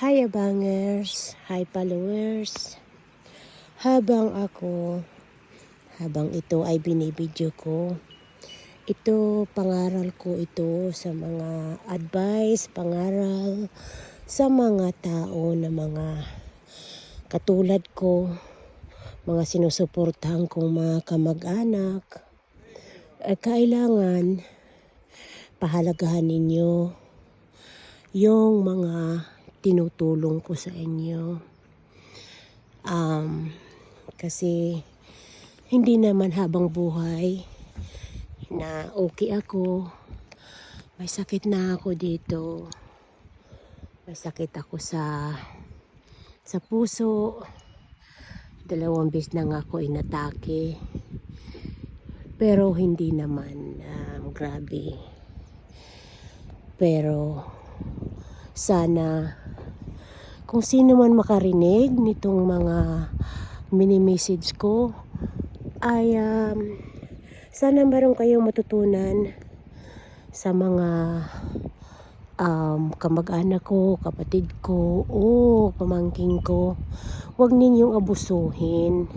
Hi abangers, hi followers. Habang ito ay binibidyo ko, ito pangaral ko ito sa mga advice, pangaral sa mga tao na mga katulad ko, mga sinusuportahan kong mga kamag-anak. Kailangan pahalagahan ninyo yung mga tinutulong ko sa inyo. Kasi hindi naman habang buhay na okay ako. May sakit na ako dito. May sakit ako sa puso. 2 beses na nga ako inatake. Pero hindi naman grabe. Pero sana kung sino man makarinig nitong mga mini-message ko ay sana meron kayong matutunan sa mga kamag-anak ko, kapatid ko o pamangkin ko. Huwag ninyong abusuhin.